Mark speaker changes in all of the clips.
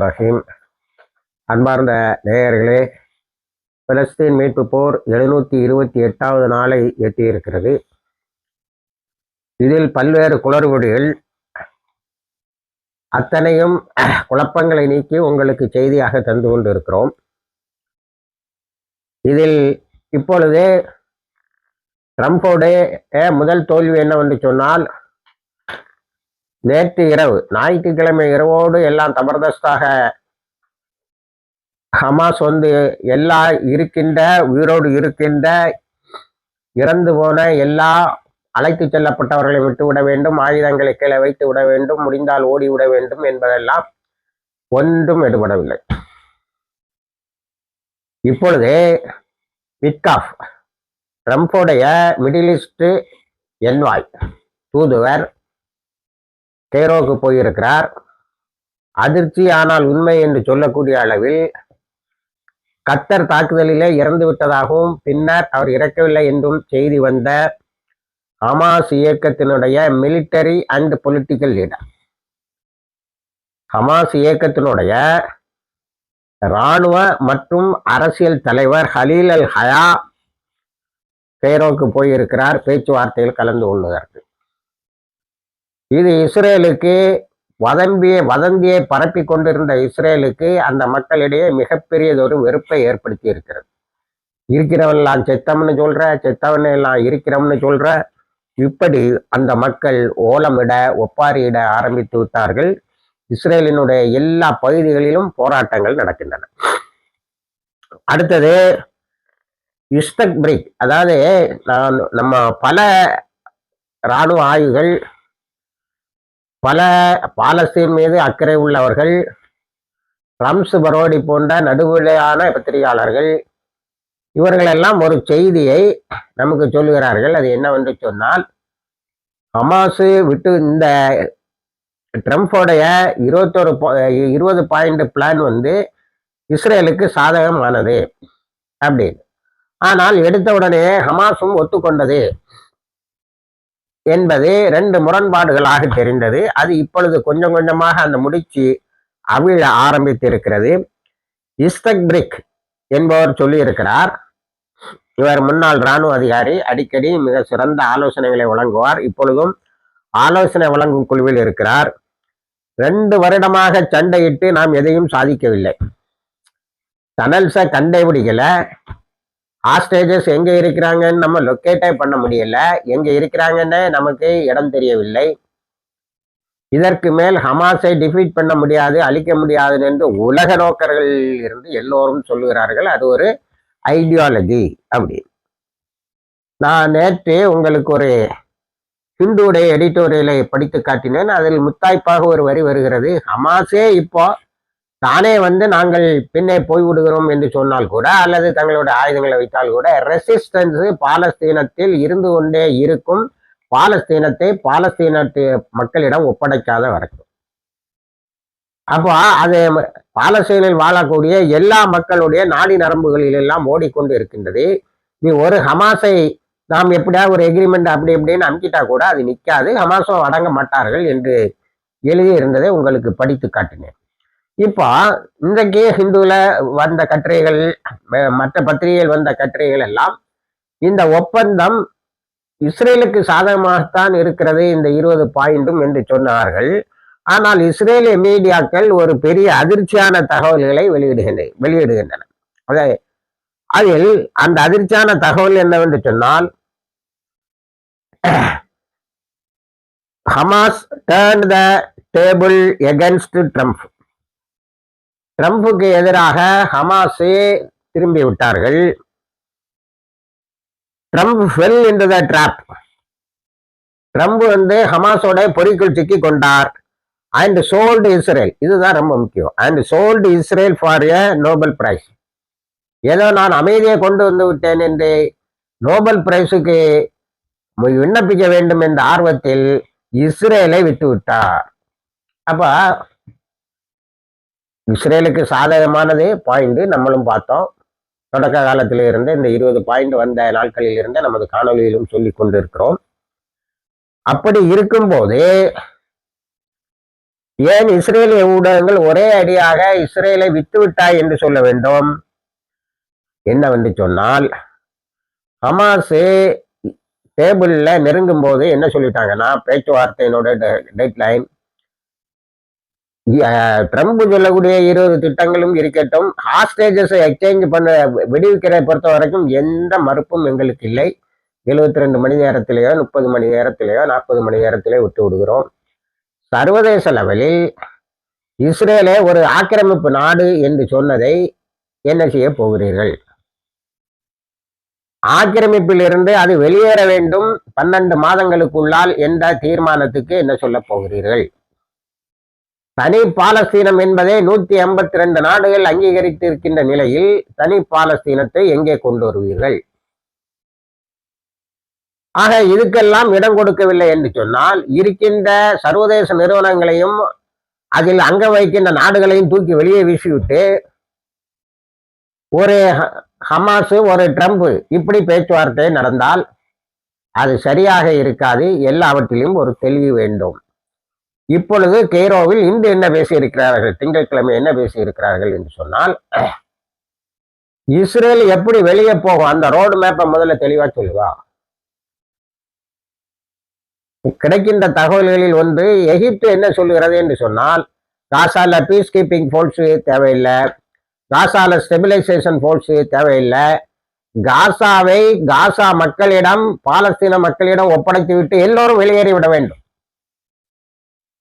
Speaker 1: ரஹீம். அன்பார்ந்த நேயர்களே, பலஸ்தீன் மீட்பு போர் 728வது நாளை எட்டியிருக்கிறது. இதில் பல்வேறு குளறுபடிகள், அத்தனையும் குழப்பங்களை நீக்கி உங்களுக்கு செய்தியாக தந்து கொண்டிருக்கிறோம். இதில் இப்பொழுது ட்ரம்போடைய முதல் தோல்வி என்னவென்று சொன்னால், நேற்று இரவு ஞாயிற்றுக்கிழமை இரவோடு எல்லாம் தபர்தஸ்தாக ஹமாஸ் எல்லா உயிரோடு இருக்கின்ற இறந்து போன எல்லா அழைத்து செல்லப்பட்டவர்களை விட்டுவிட வேண்டும், ஆயுதங்களை கீழே வைத்து விட வேண்டும், முடிந்தால் ஓடிவிட வேண்டும் என்பதெல்லாம் ஒன்றும் எடுபடவில்லை. இப்பொழுது விட்காஃப், ட்ரம்போடைய மிடில் ஈஸ்ட் என்வாய் தூதுவர் கெய்ரோக்கு போயிருக்கிறார். அதிர்ச்சி ஆனால் உண்மை என்று சொல்லக்கூடிய அளவில் கத்தர் தாக்குதலிலே இறந்து விட்டதாகவும் பின்னர் அவர் இறக்கவில்லை என்றும் செய்தி வந்த ஹமாஸ் இயக்கத்தினுடைய military and political leader, Hamas இயக்கத்தினுடைய இராணுவ மற்றும் அரசியல் தலைவர் ஹலீல் அல் ஹயா கெய்ரோக்கு போயிருக்கிறார் பேச்சுவார்த்தையில் கலந்து கொள்வதற்கு. இது இஸ்ரேலுக்கு வதந்தியை பரப்பி கொண்டிருந்த இஸ்ரேலுக்கு அந்த மக்களிடையே மிகப்பெரியதொரு வெறுப்பை ஏற்படுத்தி இருக்கிறது. இருக்கிறவன்லாம் செத்தவன்னு சொல்ற, செத்தவன் எல்லாம் இருக்கிறவன்னு சொல்ற, இப்படி அந்த மக்கள் ஓலமிட ஒப்பாரியிட ஆரம்பித்து விட்டார்கள். இஸ்ரேலினுடைய எல்லா பகுதிகளிலும் போராட்டங்கள் நடக்கின்றன. அடுத்தது இஸ்தக் பிரிக், அதாவது நம்ம பல இராணுவ ஆய்வுகள், பல பாலஸ்தீன் மீது அக்கறை உள்ளவர்கள், ரம்ஸ் பரோடி போன்ற நடுநிலையான பத்திரிகையாளர்கள், இவர்களெல்லாம் ஒரு செய்தியை நமக்கு சொல்லுகிறார்கள். அது என்னவென்று சொன்னால், ஹமாஸு விட்டு இந்த ட்ரம்போடைய 20 பாயிண்ட் பிளான் இஸ்ரேலுக்கு சாதகமானது அப்படின்னு. ஆனால் எடுத்த உடனே ஹமாஸும் ஒத்துக்கொண்டது என்பது 2 முரண்பாடுகளாக தெரிந்தது. அது இப்பொழுது கொஞ்சம் கொஞ்சமாக அந்த முடிச்சு அவிழ ஆரம்பித்திருக்கிறது. இஸ்தக் பிரிக் என்பவர் சொல்லியிருக்கிறார். இவர் முன்னாள் இராணுவ அதிகாரி, அடிக்கடி மிக சிறந்த ஆலோசனைகளை வழங்குவார். இப்பொழுதும் ஆலோசனை வழங்கும் குழுவில் இருக்கிறார். 2 வருடமாக சண்டையிட்டு நாம் எதையும் சாதிக்கவில்லை. டனல்ஸை கண்டுபிடிக்கல, ஹாஸ்டேஜஸ் எங்க இருக்கிறாங்கன்னு நம்ம லொக்கேட்டே பண்ண முடியல, எங்க இருக்கிறாங்கன்னு நமக்கு இடம் தெரியவில்லை. இதற்கு மேல் ஹமாஸை டிஃபீட் பண்ண முடியாது, அழிக்க முடியாது என்று உலக நோக்கர்கள் இருந்து எல்லோரும் சொல்லுகிறார்கள். அது ஒரு ஐடியாலஜி அப்படி. நான் நேற்று உங்களுக்கு ஒரு ஹிந்துடைய எடிட்டோரியலை படித்து காட்டினேன். அதில் முத்தாய்ப்பாக ஒரு வரி வருகிறது. ஹமாஸே இப்போ தானே நாங்கள் பின்னே போய்விடுகிறோம் என்று சொன்னால் கூட, அல்லது தங்களுடைய ஆயுதங்களை வைத்தால் கூட, ரெசிஸ்டன்ஸ் பாலஸ்தீனத்தில் இருந்து கொண்டே இருக்கும், பாலஸ்தீனத்தை பாலஸ்தீனத்து மக்களிடம் ஒப்படைக்காத வரைக்கும். அப்போ அது பாலஸ்தீனில் வாழக்கூடிய எல்லா மக்களுடைய நாடி நரம்புகளில் எல்லாம் ஓடிக்கொண்டு இருக்கின்றது. நீ ஒரு ஹமாஸை நாம் எப்படியா ஒரு எக்ரிமெண்ட் அப்படி இப்படின்னு அமுக்கிட்டா கூட அது நிற்காது, ஹமாஸும் அடங்க மாட்டார்கள் என்று எழுதி இருந்ததை உங்களுக்கு படித்து காட்டினேன். இப்போ இன்றைக்கு ஹிந்துல வந்த கட்டுரைகள், மற்ற பத்திரிகைகள் வந்த கட்டுரைகள் எல்லாம் இந்த ஒப்பந்தம் இஸ்ரேலுக்கு சாதகமாகத்தான் இருக்கிறது, இந்த 20 பாயிண்டும் என்று சொன்னார்கள். ஆனால் இஸ்ரேலிய மீடியாக்கள் ஒரு பெரிய அதிர்ச்சியான தகவல்களை வெளியிடுகின்றன. அதில் அந்த அதிர்ச்சியான தகவல் என்னவென்று சொன்னால், Hamas turn the table against Trump. ட்ரம்புக்கு எதிராக ஹமாஸே திரும்பி விட்டார்கள். Trump fell into the trap. ட்ரம்ப் ஹமாஸோட பொறிக்குள் சிக்கி கொண்டார். அண்ட் சோல்டு இஸ்ரேல், இதுதான் ரொம்ப முக்கியம், and sold Israel for a Nobel prize. ஏதோ நான் அமைதியை கொண்டு வந்து விட்டேன் என்று நோபல் பிரைஸுக்கு விண்ணப்பிக்க வேண்டும் என்ற ஆர்வத்தில் இஸ்ரேலை விட்டு விட்டார். அப்ப இஸ்ரேலுக்கு சாதகமானது பாயிண்ட் நம்மளும் பார்த்தோம். தொடக்க காலத்தில இருந்து இந்த 20 பாயிண்ட் வந்த நாட்களில் இருந்து நமது காணொலியிலும் சொல்லி கொண்டிருக்கிறோம். அப்படி இருக்கும்போது ஏன் இஸ்ரேலிய ஊடகங்கள் ஒரே அடியாக இஸ்ரேலை விட்டுவிட்டாய் என்று சொல்ல வேண்டும்? என்னவென்று சொன்னால், ஹமாஸு டேபிள்ல நெருங்கும் போது என்ன சொல்லிட்டாங்கன்னா, பேச்சுவார்த்தையினோட டெட்லைன் ட்ரம்ப் சொல்லக்கூடிய 20 திட்டங்களும் இருக்கட்டும், ஹாஸ்டேஜஸ் எக்ஸ்சேஞ்ச் பண்ண விடுவிக்கிறதை பொறுத்த வரைக்கும் எந்த மறுப்பும் எங்களுக்கு இல்லை. 72 மணி நேரத்திலேயோ 30 மணி நேரத்திலேயோ 40 மணி நேரத்திலேயோ விட்டு விடுகிறோம். சர்வதேச லெவலில் இஸ்ரேலை ஒரு ஆக்கிரமிப்பு நாடு என்று சொன்னதை என்ன செய்ய போகிறீர்கள்? ஆக்கிரமிப்பில் இருந்து அது வெளியேற வேண்டும் 12 மாதங்களுக்குள்ளால் என்ற தீர்மானத்துக்கு என்ன சொல்ல போகிறீர்கள்? தனி பாலஸ்தீனம் என்பதை 182 நாடுகள் அங்கீகரித்து இருக்கின்ற நிலையில் தனி பாலஸ்தீனத்தை எங்கே கொண்டு வருவீர்கள்? ஆக இதுக்கெல்லாம் இடம் கொடுக்கவில்லை என்று சொன்னால், இருக்கின்ற சர்வதேச நிறுவனங்களையும் அதில் அங்க வைக்கின்ற நாடுகளையும் தூக்கி வெளியே வீசிவிட்டு ஒரு ஹமாஸ் ஒரு ட்ரம்ப் இப்படி பேச்சுவார்த்தை நடந்தால் அது சரியாக இருக்காது. எல்லாவற்றிலும் ஒரு தெளிவு வேண்டும். இப்பொழுது கெய்ரோவில் இன்று என்ன பேசியிருக்கிறார்கள், திங்கட்கிழமை என்ன பேசியிருக்கிறார்கள் என்று சொன்னால், இஸ்ரேல் எப்படி வெளியே போகும் அந்த ரோடு மேப்பை முதல்ல தெளிவா சொல்லுவா. கிடைக்கின்ற தகவல்களில் ஒன்று எகிப்து என்ன சொல்லுகிறது என்று சொன்னால், காசால பீஸ் கீப்பிங் போர்ஸ் தேவையில்லை, காசால ஸ்டெபிலைசேஷன் போர்ஸ் தேவையில்லை, காசாவை காசா மக்களிடம் பாலஸ்தீன மக்களிடம் ஒப்படைத்து விட்டு எல்லோரும் வெளியேறி விட வேண்டும்.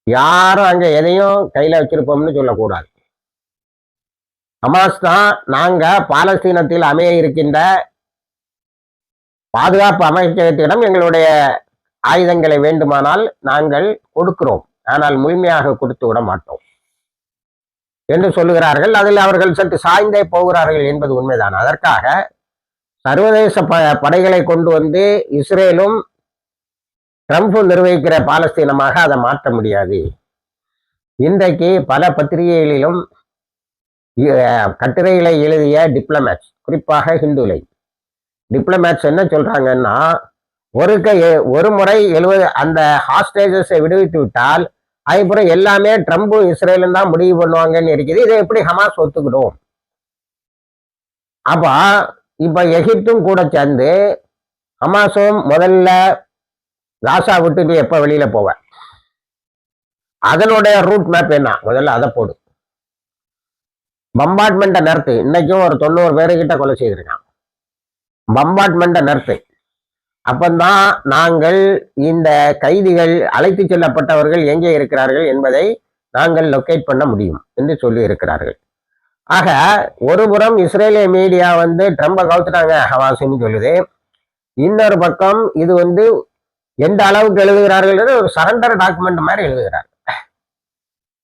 Speaker 1: யாரும் அங்க எதையும் கையில வச்சிருப்போம்னு சொல்லக்கூடாது. ஹமாஸ் தான் நாங்க பாலஸ்தீனத்தில் அமைய இருக்கின்ற பாதுகாப்பு அமைச்சகத்திடம் எங்களுடைய ஆயுதங்களை வேண்டுமானால் நாங்கள் கொடுக்கிறோம், ஆனால் முழுமையாக கொடுத்து விட மாட்டோம் என்று சொல்லுகிறார்கள். அதில் அவர்கள் சற்று சாய்ந்தே போகிறார்கள் என்பது உண்மைதான். அதற்காக சர்வதேச படைகளை கொண்டு வந்து இஸ்ரேலும் ட்ரம்ப் நிர்வகிக்கிற பாலஸ்தீனமாக அதை மாற்ற முடியாது. இன்றைக்கு பல பத்திரிகைகளிலும் கட்டுரைகளை எழுதிய டிப்ளமேட்ஸ், குறிப்பாக ஹிந்துலை டிப்ளமேட்ஸ் என்ன சொல்றாங்கன்னா, ஒரு முறை 70 அந்த ஹாஸ்டேஜஸை விடுவித்து விட்டால் அதுக்கப்புறம் எல்லாமே ட்ரம்பும் இஸ்ரேலும் தான் முடிவு பண்ணுவாங்கன்னு இருக்குது. இதை எப்படி ஹமாஸ் ஒத்துக்கிடும்? அப்ப இப்ப எகிப்தும் கூட சேர்ந்து ஹமாஸும் முதல்ல காசா விட்டு நீ எப்ப வெளியில போவ, அதனுடைய ரூட் மேப் என்ன, முதல்ல அதை போடு. பம்பார்ட்மெண்ட்டை நிறுத்து. இன்னைக்கும் ஒரு 90 பேருக்கிட்ட கொலை செய்திருக்கான். பம்பார்ட்மெண்ட்டை நிறுத்து. அப்பந்தான் நாங்கள் இந்த கைதிகள் அழைத்து செல்லப்பட்டவர்கள் எங்கே இருக்கிறார்கள் என்பதை நாங்கள் லொக்கேட் பண்ண முடியும் என்று சொல்லி இருக்கிறார்கள். ஆக ஒரு புறம் இஸ்ரேலிய மீடியா வந்து ட்ரம்பை கவுத்துட்டாங்க ஹமாஸ்ன்னு சொல்லுது. இன்னொரு பக்கம் இது வந்து எந்த அளவுக்கு எழுதுகிறார்கள், ஒரு சரண்டர் டாக்குமெண்ட் மாதிரி எழுதுகிறார்கள்.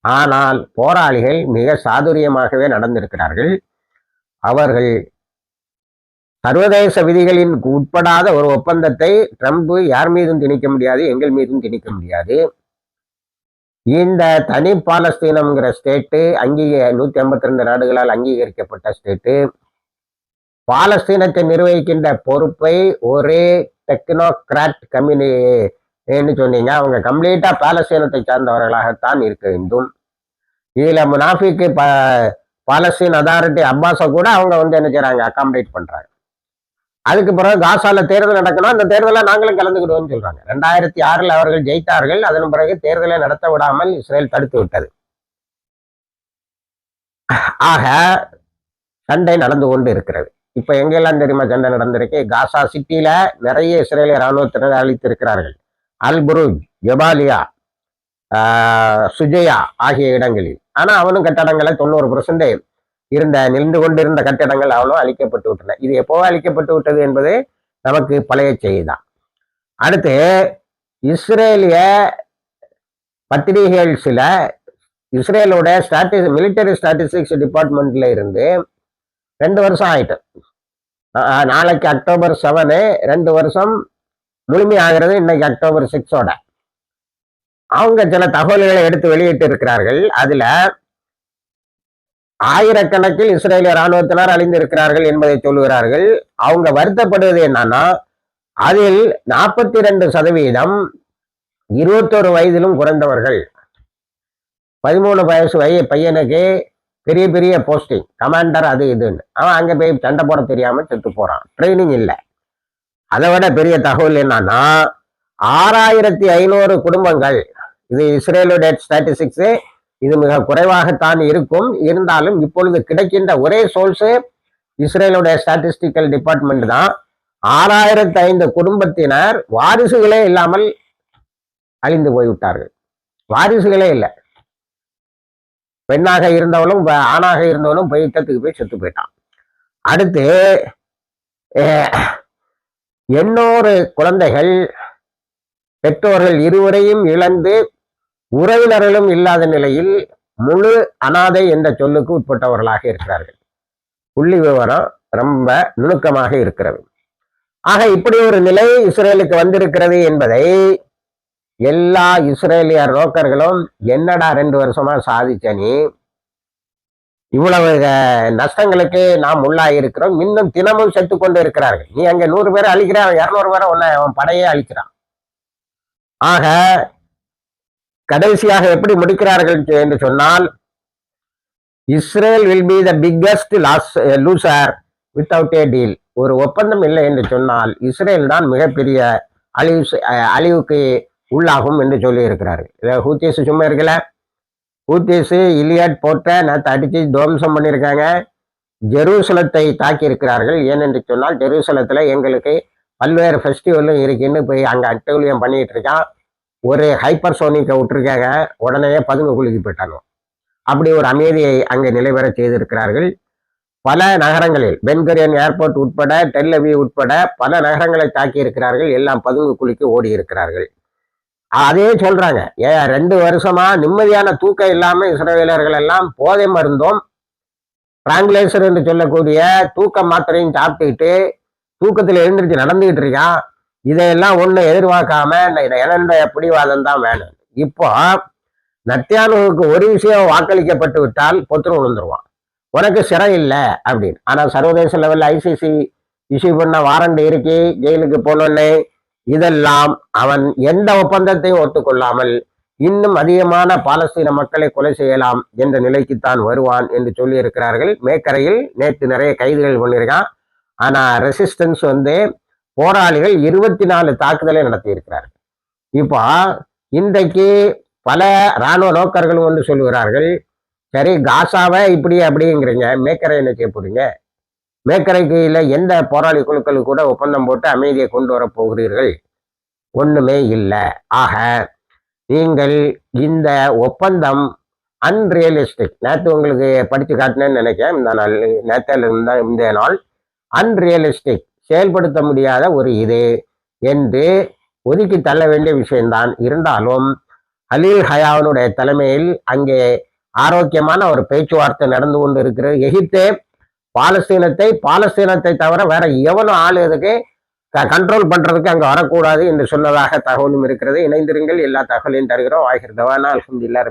Speaker 1: ஆனால் போராளிகள் மிக சாதுரியமாகவே நடந்திருக்கிறார்கள். அவர்கள் சர்வதேச விதிகளின் உட்படாத ஒரு ஒப்பந்தத்தை ட்ரம்ப் யார் மீதும் திணிக்க முடியாது, எங்கள் மீதும் திணிக்க முடியாது. இந்த தனி பாலஸ்தீனம்ங்கிற ஸ்டேட்டு 152 நாடுகளால் அங்கீகரிக்கப்பட்ட ஸ்டேட்டு. பாலஸ்தீனத்தை நிர்வகிக்கின்ற பொறுப்பை ஒரே டெக்னோகிராட் கம்யூனின்னு சொன்னீங்க, அவங்க கம்ப்ளீட்டா பாலஸ்தீனத்தை சார்ந்தவர்களாகத்தான் இருக்க வேண்டும். இதுல முனாஃபிக்கு பாலஸ்தீன் அதாரிட்டி அப்பாஸை கூட அவங்க வந்து என்ன செய்யறாங்க, அகாமடேட் பண்றாங்க. அதுக்கு பிறகு காசால தேர்தல் நடக்கணும், அந்த தேர்தலில் நாங்களும் கலந்துக்கிடுவோம்னு சொல்றாங்க. 2006 அவர்கள் ஜெயித்தார்கள். அதன் பிறகு தேர்தலை நடத்த விடாமல் இஸ்ரேல் தடுத்து விட்டது. ஆக சண்டை நடந்து கொண்டு இருக்கிறது. இப்ப எங்கெல்லாம் தெரியுமா சண்டை நடந்திருக்கு? காசா சிட்டியில நிறைய இஸ்ரேலிய இராணுவத்தினர் அளித்திருக்கிறார்கள். அல் புரூஜ், ஜபாலியா, சுஜயா ஆகிய இடங்களில். ஆனா அவனும் கட்டடங்களை 90% நின்று கொண்டிருந்த கட்டிடங்கள் அவ்வளோ அழிக்கப்பட்டு விட்டன. இது எப்போ அழிக்கப்பட்டு விட்டது என்பது நமக்கு பழைய செய்திதான். அடுத்து இஸ்ரேலிய பத்திரிகைகள் சில இஸ்ரேலோட மிலிட்டரி ஸ்டாட்டிஸ்டிக்ஸ் டிபார்ட்மெண்ட்ல இருந்து 2 வருஷம் ஆயிட்டு. நாளைக்கு அக்டோபர் 7 2 வருஷம் முழுமையாகிறது. இன்னைக்கு அக்டோபர் 6ஓட அவங்க சில தகவல்களை எடுத்து வெளியிட்டு இருக்கிறார்கள். அதுல ஆயிரக்கணக்கில் இஸ்ரேலிய இராணுவத்தினர் அழிந்திருக்கிறார்கள் என்பதை சொல்லுகிறார்கள். அவங்க வருத்தப்படுவது என்னன்னா, அதில் 42% 21 வயதிலும் குறைந்தவர்கள். 13 வயசு பையனுக்கு பெரிய பெரிய போஸ்டிங், கமாண்டர், அது இதுன்னு. அவன் அங்க போய் சண்டை போட தெரியாம செத்து போறான், ட்ரைனிங் இல்லை. அதை விட பெரிய தகவல் என்னன்னா 6500 குடும்பங்கள், இது இஸ்ரேலுடைய ஸ்டாட்டிஸ்டிக்ஸ், இது மிக குறைவாகத்தான் இருக்கும். இருந்தாலும் இப்பொழுது கிடைக்கின்ற ஒரே சோர்ஸ் இஸ்ரேலுடைய ஸ்டாட்டிஸ்டிக்கல் டிபார்ட்மெண்ட் தான். 6005 குடும்பத்தினர் வாரிசுகளே இல்லாமல் அழிந்து போய்விட்டார்கள். வாரிசுகளே இல்லை. பெண்ணாக இருந்தவளும் ஆணாக இருந்தவனும் யுத்தத்துக்கு போய் செத்து போயிட்டான். அடுத்து 800 குழந்தைகள் பெற்றோர்கள் இருவரையும் இழந்து உறவினர்களும் இல்லாத நிலையில் முழு அனாதை என்ற சொல்லுக்கு உட்பட்டவர்களாக இருக்கிறார்கள். புள்ளி விவரம் ரொம்ப நுணுக்கமாக இருக்கிறது. ஆக இப்படி ஒரு நிலை இஸ்ரேலுக்கு வந்திருக்கிறது என்பதை எல்லா இஸ்ரேலியர் ரோக்கர்களும், என்னடா 2 வருஷமா சாதிச்ச நீ, இவ்வளவு நஷ்டங்களுக்கு நாம் உள்ளாயிருக்கிறோம், இன்னும் தினமும் செத்து கொண்டு இருக்கிறார்கள். நீ அங்க 100 பேரை அழிக்கிறான், 200 பேரை அவன் படையே அழிக்கிறான். ஆக கடைசியாக எப்படி முடிக்கிறார்கள் என்று சொன்னால், Israel will be the biggest loser without A deal. ஒரு ஒப்பந்தம் இல்லை என்று சொன்னால் இஸ்ரேல் தான் மிகப்பெரிய அழிவுக்கு உள்ளாகும் என்று சொல்லி இருக்கிறார்கள். ஹூத்திஸ் சும்மா இருக்கல. ஹூத்திஸ் இலியட் போட்ட நேற்று அடிச்சு துவம்சம் பண்ணியிருக்காங்க. ஜெருசலத்தை தாக்கி இருக்கிறார்கள். ஏனென்று சொன்னால் ஜெருசலத்துல எங்களுக்கு பல்வேறு ஃபெஸ்டிவலும் இருக்குன்னு போய் அங்கே அட்டூழியம் பண்ணிட்டு இருக்கான். ஒரு ஹைப்பர்சோனிக்கை விட்டுருக்காங்க, உடனே பதுங்க குலுக்கி போயிட்டாங்க. அப்படி ஒரு அமைதியை அங்கே நிலைபெற செய்திருக்கிறார்கள். பல நகரங்களில் பென்குரியன் ஏர்போர்ட் உட்பட, டெல் அவீவ் உட்பட பல நகரங்களை தாக்கி இருக்கிறார்கள். எல்லாம் பதுங்கு குலுக்கி ஓடி இருக்கிறார்கள். அதே சொல்றாங்க, 2 வருஷமா நிம்மதியான தூக்கம் இல்லாம இஸ்ரேலர்கள் எல்லாம் போதை மருந்தும் டிராங்குலேசர் என்று சொல்லக்கூடிய தூக்க மாத்திரையும் சாப்பிட்டுக்கிட்டு தூக்கத்தில் எழுந்திரிச்சு நடந்துகிட்டு இருக்கான். இதையெல்லாம் ஒண்ணு எதிர்பார்க்காம என்னுடைய பிடிவாதம் தான் வேணும். இப்போ நத்தியானுவுக்கு ஒரு விஷயம் வாக்களிக்கப்பட்டு விட்டால் பொத்துரு விழுந்துருவான், உனக்கு சிறை இல்லை அப்படின்னு. ஆனா சர்வதேச லெவல்ல ICC இஷ்யூ பண்ண வாரண்ட் இருக்கு, ஜெயிலுக்கு போனோன்னே. இதெல்லாம் அவன் எந்த ஒப்பந்தத்தையும் ஒத்துக்கொள்ளாமல் இன்னும் அதிகமான பாலஸ்தீன மக்களை கொலை செய்யலாம் என்ற நிலைக்குத்தான் வருவான் என்று சொல்லி இருக்கிறார்கள். மேக்கரையில் நேற்று நிறைய கைதுகள் பண்ணியிருக்கான். ஆனா ரெசிஸ்டன்ஸ் போராளிகள் 24 தாக்குதலை நடத்தி இருக்கிறார்கள். இப்போ இன்றைக்கு பல இராணுவ நோக்கர்களும் சொல்லுகிறார்கள், சரி காசாவை இப்படி அப்படிங்கிறீங்க, மேக்கரை என்ன செய்ய போறீங்க? மேக்கரைக்கு இல்லை எந்த போராளி குழுக்களுக்கு கூட ஒப்பந்தம் போட்டு அமைதியை கொண்டு வர போகிறீர்கள்? ஒண்ணுமே இல்லை. ஆக நீங்கள் இந்த ஒப்பந்தம் அன்ரியலிஸ்டிக். நேற்று உங்களுக்கு படித்து காட்டினேன்னு நினைக்கிறேன். இந்த நாள் நேற்றில் இருந்த இந்த நாள் அன்ரியலிஸ்டிக், செயல்படுத்த முடியாத ஒரு இது என்று ஒதுக்கி தள்ள வேண்டிய விஷயம்தான். இருந்தாலும் ஹலீல் ஹயாவனுடைய தலைமையில் அங்கே ஆரோக்கியமான ஒரு பேச்சுவார்த்தை நடந்து கொண்டு இருக்கிறது. எகிப்தே பாலஸ்தீனத்தை தவிர வேற எவனும் ஆள் இதுக்கு கண்ட்ரோல் பண்றதுக்கு அங்க வரக்கூடாது என்று சொன்னதாக தகவலும் இருக்கிறது. இணைந்திருங்கள், எல்லா தகவலையும் தருகிறோம். ஆகிர் தவானா அல்ஹம்துலில்லாஹ்.